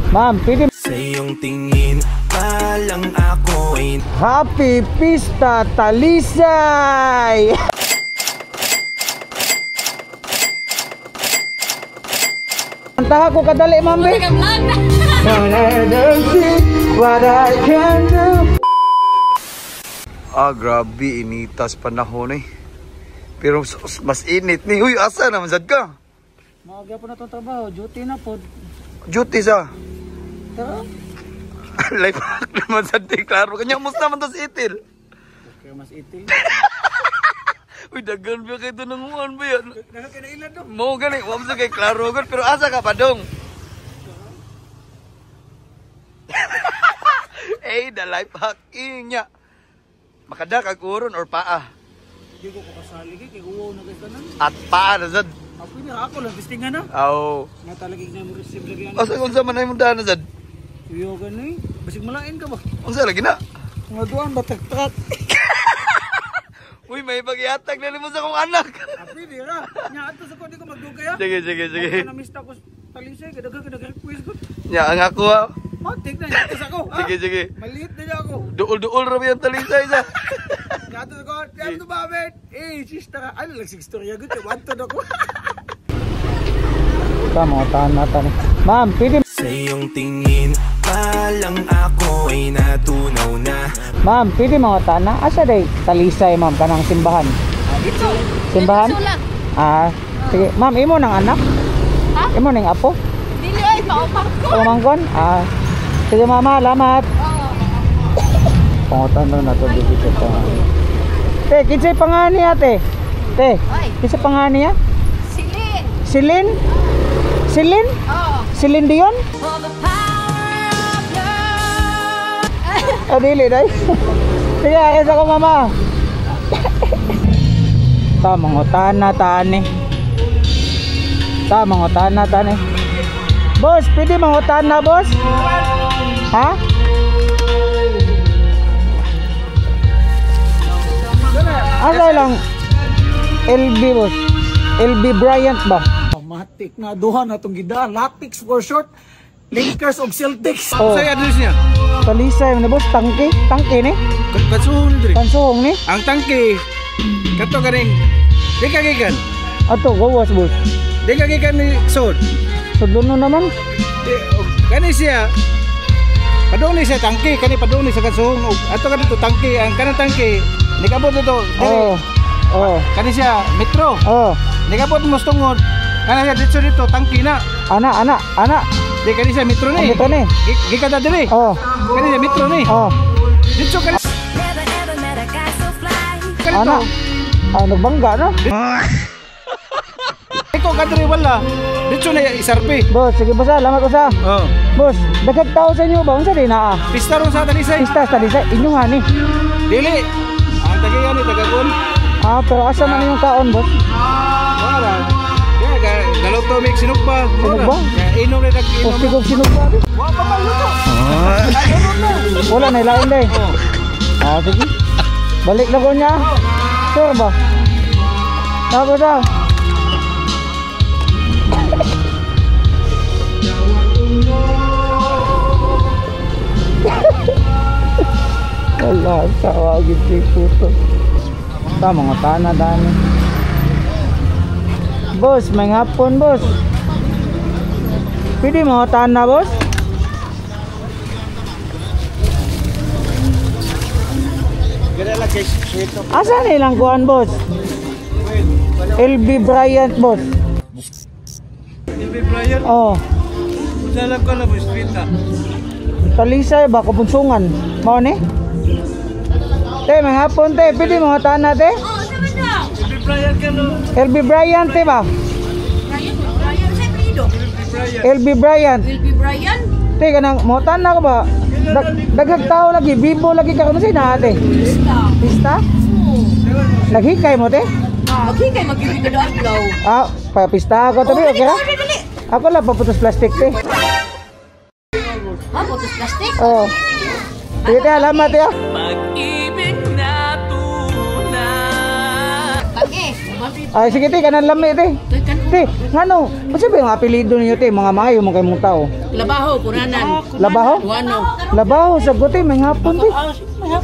Ma'am, pwede. Sa iyong tingin pa lang ako ay Happy Pista Talisay! Antaha ko kadali, ma'am. What I can do. Grabe, initas panahon eh. Pero mas init ni. Uy, asa naman sad ka? Maaga po na itong trabaho, duty na po. Duty sa? Tara. Life hack naman sad eh, klaro. Kanya, mus naman to si Itil. Okay, mas itil. Uy, dagan ba kayo ito nanguhan ba yan? Nakakinailan dong. Mo gani, wam sa kay klaro agad. Pero asa ka pa dong? Eh, the life hacking niya. Makada kag uron or paa? Hindi ko kasali kay uwaw na kayo kanan. At paa na sad. Ako hindi ako lang, pistingan na. Oo. Nga talagig na mo receive lagi yan. Asa kung sa manay mong daan na sad? Iyo ka na eh. Basig malain ka ba? Ang sa lagi na? Mga duwan, batag-tak. Uy, may pagyatag na limos akong anak. Pwede ra. Nya ato sa ko, di ko magdugay ha. Sige, sige, sige. Ako na-mista ko talisay, kadaga-request ko. Nya, ang ako ha. Matik na, nya ato sa ko. Sige, sige. Maliit na niya ako. Duol-duol rabi ang talisay sa. Nya ato sa ko, nya ato babet. Sister, ano lang sig storya gud, wanted ako. Tama, tahan. Ma'am, pwede. sa iyong tingin pa lang ako ay natunaw na. Ma'am, pwede mga tana. Asa day talisay, ma'am, kanang simbahan? Dito. Simbahan? Sige. Ma'am, imo nang anak? Ha? Imo nang apo? Dili ay paupang ko. Umangkon? Sige, mama, salamat. Pangutan na to dito pa. Te, kinsay pangani ate? Te, kinsay pangani ya? Silin. Silin? Silin? Oo. Silin Dion? For the power of love. Dili, day. Sige, akis ako, mama. Mangutan na tani. Mangutan na tani. Boss, pwede mangutan na, boss? Ha? Asa lang LB, boss? LB Bryant ba? Matik na duha na itong gida. Latix for short. Lakers of Celtics. Oh. Sa'yo address niya? Talisay mo na, boss. Tangke ni? Katsuhon ni Dre. Kansuhong ni? Ang tangke. Kato ka rin. Di ka gikan. Ato, gawas, boss. Di ka gikan ni Sod. Sudlo naman. Kani siya. Padung ni siya tangke. Kani padung ni sa katsuhong. Ato ka dito tangke. Ang kanang tangke. Di ka po dito. Kani siya metro. Di ka po mustungod. Kani siya dito tangke na. Ana. Di kani siya metro ni. Metro ni. Gika ta diri. Kani siya metro ni. Dito kani. Ana. Nagbangga na. Ikaw ka diri wala. Dito na isarpi. Boss, sige boss, salamat ko sa. Boss, daghang tao sa inyo ba? Unsa di na? Pista ron sa Talisay. Pista sa Talisay, inyo nga ni. Dili. Ang tagiyan ni tagagon. Pero asa man yung kaon, boss? Wala. Galaw to mix sinugba. Sinugba? Inom na tag-inom. Postigog sinugba. Wa pa maluto. Wala na ilain day. Sige. Balik na ko niya. Sure ba? Tapos wala, tawagin si puto. Mga tana dami. Boss, may hapon, boss. Pwede mga tana, boss? Asa nilang kuhan, boss? LB Bryant, boss. LB Bryant? Salam ka lang, boss. Talisay ba? Kapunsungan. Mau ni? Te, may hapon, te. Pwede mga tana, te? LB Bryant ka no? LB Bryant, te ba? LB Bryant. LB Bryant? Te, kanang mga tana ko ba? Daghang tao lagi, bibo lagi ka kung sino, te? Pista? Naghikay mo, te? Okay, kay mag-ibig ka doon daw. Papista ako, tabi, okay? Ako lang, paputos plastic, te. Putos plastic? Sige, te, alamat, te. Pag-ibig na tunay. Okay. Sige, te, kanan lami, te. Kan Te, ngano? Kasi ba yung apelido ninyo, te? Mga mayo, mga mong tao. Labaho, kunanan. Labaho? Wano. Labaho, sagot eh. May hapon, te.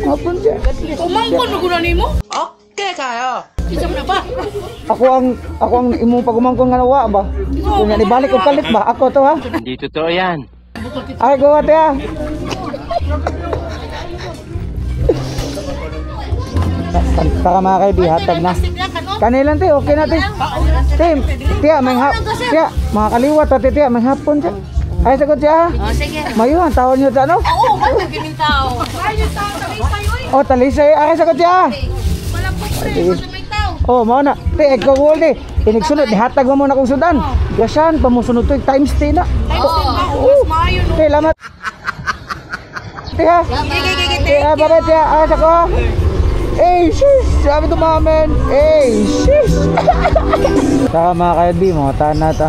Hapon, te. Umangkon na kunan mo? Okay kayo. Isa na ba? Ako ang imong pagumangkon nga nawa ba? Kung yan, ibalik ko palit ba? Ako to, ha? Hindi totoo yan. Ay, go, te, ha? Para mga kaibi, hatag na. Kanilang, te, okay na, te. Te, tiya, may hapon. Tiya, mga kaliwat, te, tiya, may hapon, te. Ay, sagot siya, ha? Oh, sige. Mayuhan, tawon nyo sa ano? Oo, matag yung tao. Ay, yung tao, O, talisay. Ay, sagot siya, ha? wala po pre, matag yung tao. Oh, mao na. Te, ikaw gol di. Inigsunod, dihatag mo na kong sudan. Gasan, pamusunod to, times 10 na. Oo, maayo no. Te, lamat. Te, ha? Te, ha, babay, te, ha? Ayos ako, ha? Eh, sis! Sabi to mga men. Eh, sis! Saka mga kaibi, mga tana ta.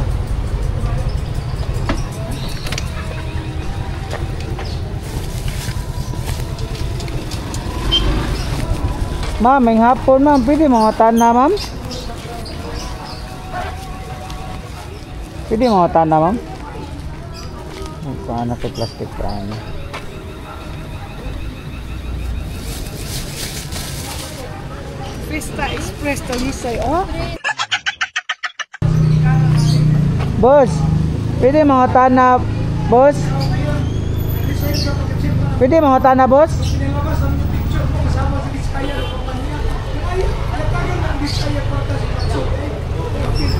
Ma'am, may hapon, ma'am. Pwede mga tana, ma'am? Pwede mga tana, ma'am? Paano ito plastic paano? Pista Express Talisay, oh. Boss, pwede mga tana, boss? Pwede mga tana, boss?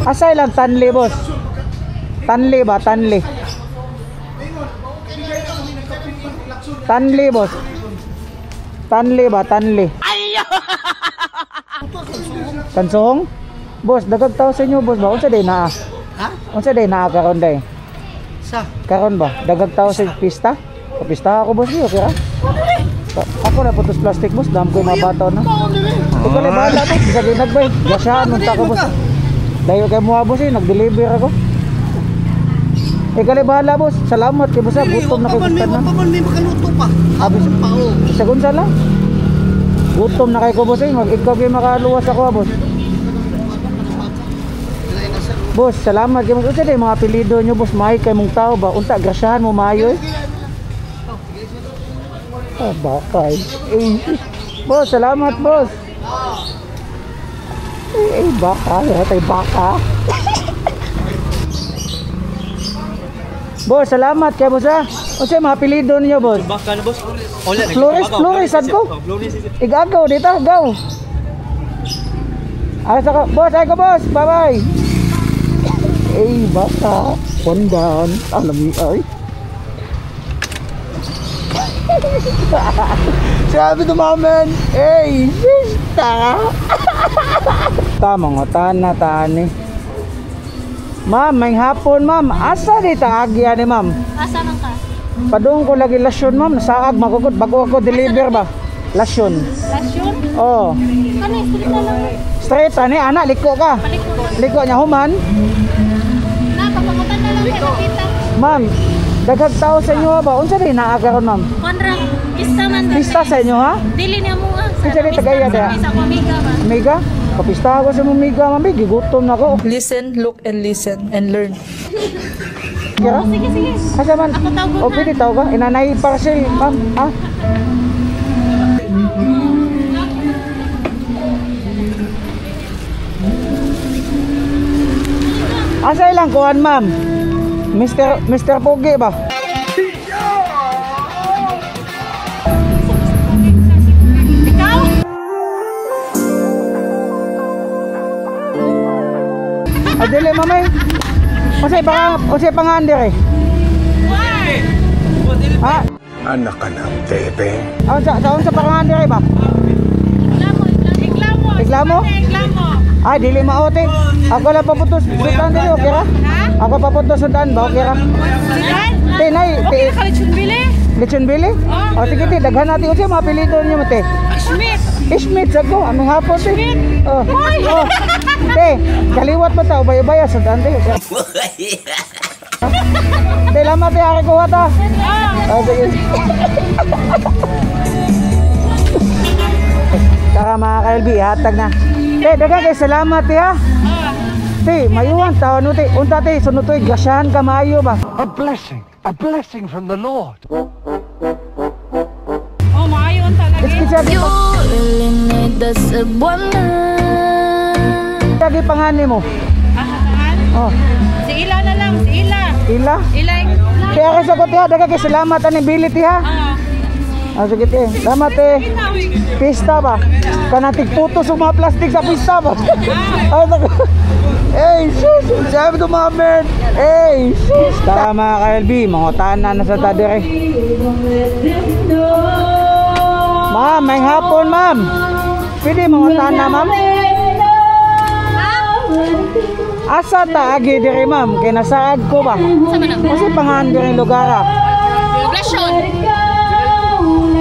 Asay lang tanli, boss. Tanli ba? Tanli. Tanli, boss. Tanli ba? Tanli. Kansuhong? Boss, dagag tao sa inyo, boss ba? Unsa day naa? Ha? Unsa day naa karon day? Sa? Karon ba? Dagag tao sa pista? Kapista ako, boss, okay ra? Ako na putos plastic, boss. Dam ko yung mga bataw na. Ikaw na bahala, boss. Sa ginagbay. Gasyahan, nung tako, boss. Dayo kay mga boss, nag-deliver ako. Ikaw na bahala, boss. Salamat kay boss. Gutom na kay kustan na. Paman may makaluto pa. Abis, sagun sa lang. Gutom na kay ko, boss. Ikaw kay makaluwas ako, boss. Boss, salamat kay boss. Unsa day mga apelyido nyo, boss? May kay mong tao ba? Unta, grasyahan mo maayo eh. Ah, bakay. Eh, boss, salamat, boss. Eh, baka. Tay baka. Boss, salamat kay boss, ha. Unsa mga apelyido niyo, boss? Baka na boss. Flores, Flores, sad ko. Igagaw dito, gaw. Ay, saka, boss, ay ko, boss. Bye-bye. Eh, baka. Pandan. Alam niyo, ay. Sabi to mamen, hey, sista. Tama nga, tana, tani. Ma'am, may hapon, ma'am. Asa di taagi ani, ma'am? Asa man ka? Padung ko lagi lasyon, ma'am. Nasaag, magukod. Bago ako deliver ba? Lasyon. Lasyon? Oh. Ano, street na lang. Straight, ani, anak, liko ka. Palikod. Liko niya, human. Na, papamutan na lang kayo, kita. Ma'am, daghag tao sa inyo ba? Unsa di naagaron, ma'am? Konra, pista man. Pista sa inyo, ha? Dili niya mo nga. Pista di tagaya, da? Sa Amiga ba? Mega? Kapista ako sa mga mega, ma'am. Gigutom na ko. Listen, look, and listen, and learn. Kira? Sige, sige. Asa man? Ako tawag O, pwede tawag ka? Inanay parcel, ma'am. Ha? Asa ilang kuhan, ma'am? Mr. Pogi ba? Ikaw? Adili, mamay. Usay pangan dire. Ha? Anak ka ng bebe. Sa pangan dire ba? Iklamo. Iklamo? Iklamo. Ay, dili maote. Ako lang paputos sundan dire, okay ra? Ako paputos sundan ba, okay ra? Silan? Tinay, Okay, kalitsyon bili. lechon bili? O sige, te, daghan natin usay mga apelyido niyo mo, te. Schmidt. Ishmit sa ko, anong hapon, te? Oh. Oh. Te, kaliwat pa ta, ubay-ubay, sundan, te. Te, lamat, te, ari ko wata. Oh, sige. Saka mga ka-LB, hatag na. Te, dagan kayo salamat, te, ha? Te, mayuan taon no te. Unta te, sunod to'y gasyahan ka maayo ba? A blessing from the Lord. Oh, maayon talaga. Iskit You really need the woman. lagi pangani mo. Asahan? Oh, Si Ila na lang, si Ila. ila. Ila yung... Kaya ka sa kote ha, daga kay salamat ang ability ha. Ah, sige te. Salamat te. Pista ba? Kanatig puto sa mga plastic sa pista ba? Hey, sus! Sabi to mga men! Hey, sus! Tara mga ka-LB, mga tanan na sa tadere. Ma'am, may hapon ma'am. Pwede mga tanan ma'am? Asa taagi dire ma'am? Kaya nasaad ko ba? Kasi pangahan dire yung lugar ha?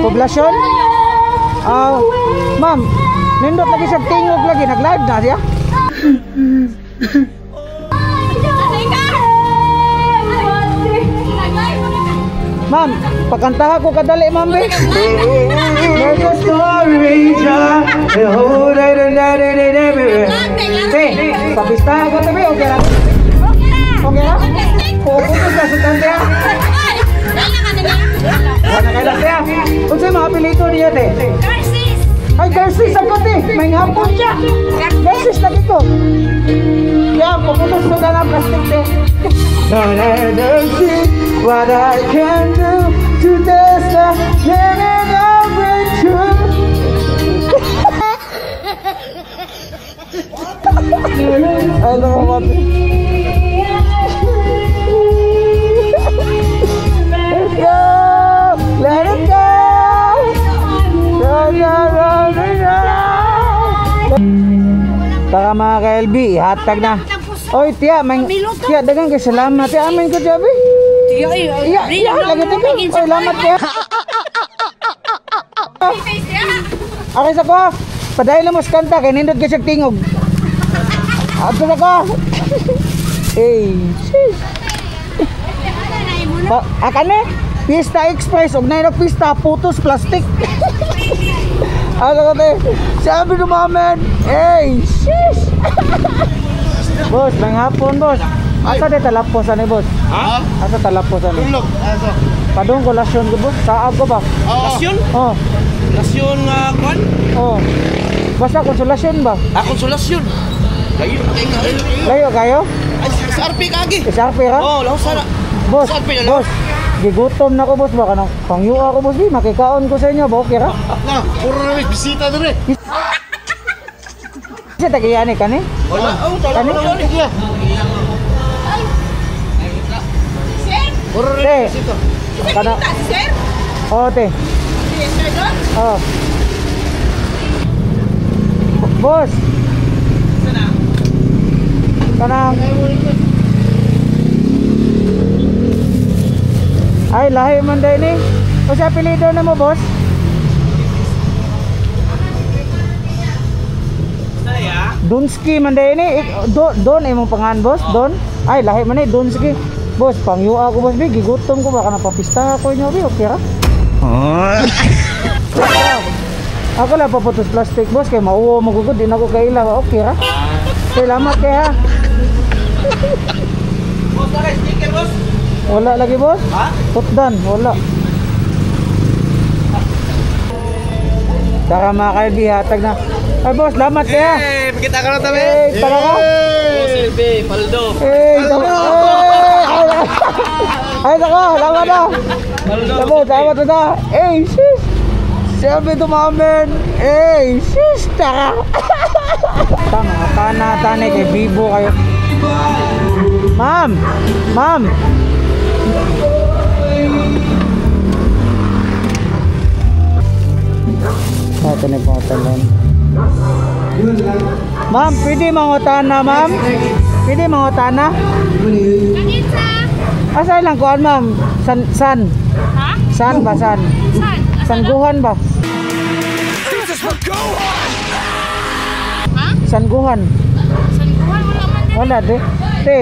Poblasyon? Ma'am, nindot lagi siya tingog lagi, nag-live na siya? Ma'am, pakantaha ko kadali ma'am be. There's a story, papistahan ko tabi, okay na? Okay na? Pupuntos na sa tante ha? Wala kayo lang siya. Kung sa'yo mga pilito niya te? Ay, Garcis ako te! May hapon siya! Garcis lagi ko! Yan, pupuntos ko na ng plastic te. Don't ever see what I can do to this living over true. I love what let's go! Let it go! Tara mga ka-LB, hatag na. Oy, tiya, tiya, dagang kay salamat. Tiya, amin ko, Jabi. Iya, lagi tiya. Oy, salamat, tiya. Okay, sa ko. Padayon lang mo sa kanta, kaya nindot ka siya tingog. Ato na ko. Hey, sis. Akan eh, Fiesta Express, og na yung pista, putos, plastic. Ako ko, te. Sabi ng mga men, hey, sis. Boss, may hapon, boss. Asa de talaposan ni boss? Ha? Asa talaposan ni? Tulog. Aso. Padung kolasyon ko, boss. Saab ko ba? Lasyon? Oh. Lasyon nga kwan? Oh. Basta konsolasyon ba? Konsolasyon. Layo. Layo kayo? Ay, sa RP kagi. SRP ka? Oh, laho sana. Boss, SRP na lang. boss. Gigutom na ko, boss. Baka nang pangyua ko, boss. Di, makikaon ko sa inyo. Ba, okay ra? Na, puro na may bisita doon eh. Kasi tagiyan eh, kani? Wala. Oh, tala Kani? mo lang ulit. Puro na Te. may bisita. Kana. Oh, te. Oh. Boss. Kanang. Ay, lahi man dahil ni. O sa apelido na mo, boss? Dunski man dahil ni. Don, imong pangalan, boss? Don? Ay, lahi man ni. Dunski. Boss, pangyua ko, boss. Gigutom ko. Baka napapista ako inyo, okay ra? Ako lang paputos plastic, boss. Kaya mauwa magugod. Di na ko kailaw. Okay ra? Salamat kaya. Boss, tara, sticker, boss. Wala lagi, boss? Ha? Putdan, wala. Saka mga kalbi, hatag na. Ay, boss, lamat kaya. Eh, kita ka na tabi. Eh, tara ka. Silvi, Paldo. Eh, ay, nako, lamat na. Sabo, salamat na. Eh, sis. Sabi to mga men. Eh, sis, tara. Tama, tanay kay Bibo kayo. Ma'am, ma'am. Ito na po talon. Ma'am, pwede mangutan na, ma'am? Pwede mangutan na? Asa lang kuan, ma'am? San? Ha? San ba, san? Saan? Sangguhan ba? Ha? Sangguhan. Sangguhan? Wala man din. Wala, de. Te.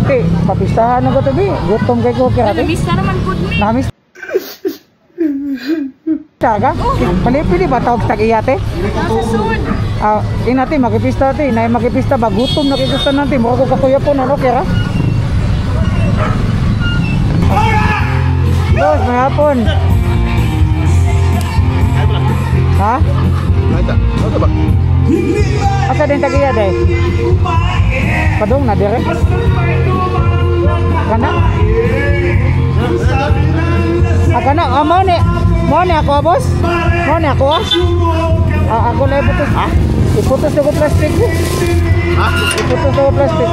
Te. Papistahan na ko tabi. Gutom kay ko kaya. Nabis na naman po ni. Namis. Taga? Pili ba tawag tag iyate? Nasa sud. Inati makipista ti, nay makipista ba gutom na kigusto nanti, mo ko kakuya po no, okay ra? Boss, may hapon. Ha? Ano ba? Asa din tagiya day? Padong na dire? Kana? Kana, mo ni ako boss? Mo ni ako? Ako lang putos. Ha? Iputos ako plastic. Ha? Iputos ako plastic.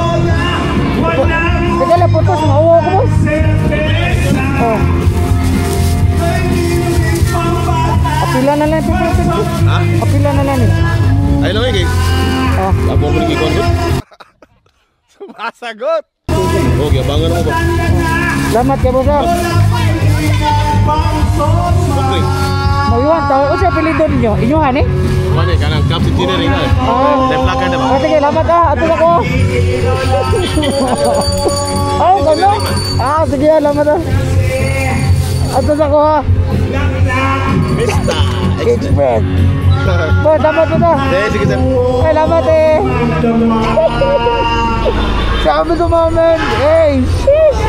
Sige lang putos, mauwa ko boss. Oh. Apila na lang plastic. Ha? Apila na lang eh. Ay lang eh. Oh. Labo ko ni Kikon. Sumasagot. Okay, bangan mo ba? Salamat ka boss. Okay. Mayuan tao, o siya pilidon nyo? Inyuhan eh? Mana kanang cup si dinner ina. Templakan na ba? Sige, lamat ato na ko. Gano'n? Sige, lamat ato na ko ha. Mista. Expert. Boy, dapat mo na. Sige sir. Ay, lamat eh. Sabi ko mamen. Hey, sheesh.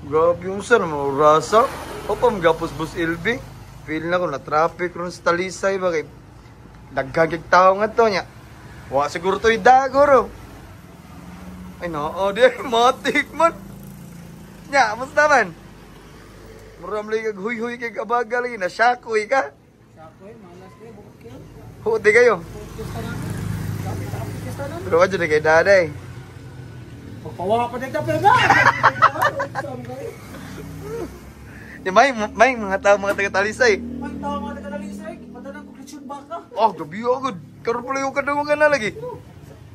Grabe yung sir, maurasa. O pa magapos bus LB. Feel na ko na traffic ron sa Talisay ba kay nagkagig tao nga to niya. Wa siguro to'y dagoro. Ay no, di matik man. Nya, musta man? Muramlay kag huy-huy kay kabagal lagi na syakoy ka. Syakoy, malas kayo, bukod kayo. Huwag kayo. Pero wadyo na kay daday. Pagpawa pa din ka pero na. May mga tao mga taga-Talisay. May tao mga taga-Talisay, padanan ko glitsun baka. Oh, gabi agad. Karon pala yung kadungan na lagi.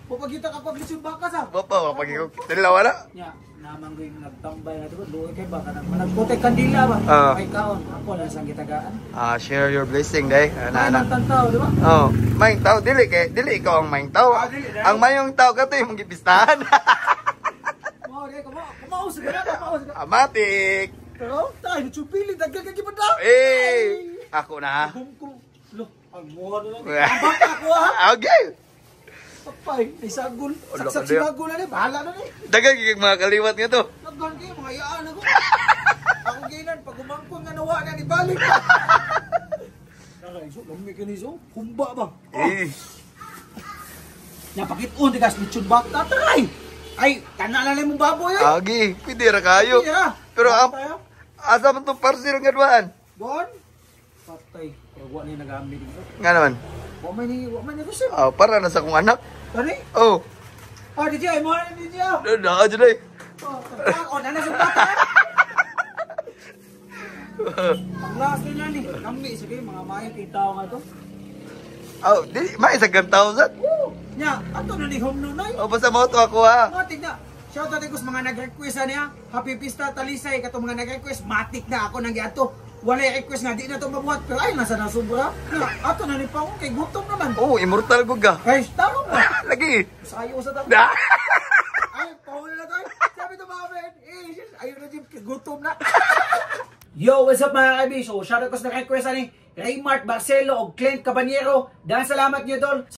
Pupagita ka ko glitsun baka sa. Bapa, pag ikaw tinilawa na. Nya, naman ko yung nagtambay na ito. Luoy kay baka nagputek kandila ba? May kaon. Ako lang sang gitagaan. Share your blessing, day. Ay, nagtantaw, di ba? Oh, maing tao, dili ikaw ang maing tao. Ang mayong tao ka to yung magipistahan. Kumaus ka na, kumaus ka. Amatik. Pero, tayo, chupili, dagdag ka kipan daw. Ako na. Lo, ang muha na lang. Ang baka ako ha. Okay. Papay, isagul. Saksak si magul na bahala na ni. Dagang kikig mga kaliwat nga to. Naggan kayo, mga iyaan ako. Ako ginan, pag umangkon nga nawa na ni balik. Nakaiso, lamig ka niso. Kumba ba? Napakit-un, di kas, litsyon bak. Tatay! Ay, kanala na mong baboy eh. Agi, pwede ra kayo. Pero asa man itong parcel nga dumaan? Doon? Patay. Huwag niya nag-aambi dito. Nga naman. Huwag man niya gusto. Para na sa kong anak. Tani? Oh. DJ, mo na DJ. Naka dyan eh. Nana sa bata. Ang last nila ni. Kami, sige, mga mayang kita nga to. Di, may isang gantawsan. Nya, ato na ni home nunay. Basta mo ito ako ha. Matik na. Shoutout ko sa mga nag-request niya. Happy Pista Talisay. Katong mga nag-request, matik na ako nang giato. Wala request nga, di na ito mabuhat. Pero ay, nasa nasubra. Ato na ni pa ako, kay gutom naman. Immortal ko ka. Ay, taro ba? Lagi. Sayo sa tamo. Ay, pahuli na tayo. Sabi ito mga friend, ayun na Jim, gutom na. Yo, what's up mga kaibigan? So, shoutout ko sa nag-request ni Raymart Barcelo o Clint Cabanyero. Dahil salamat niyo, Dol.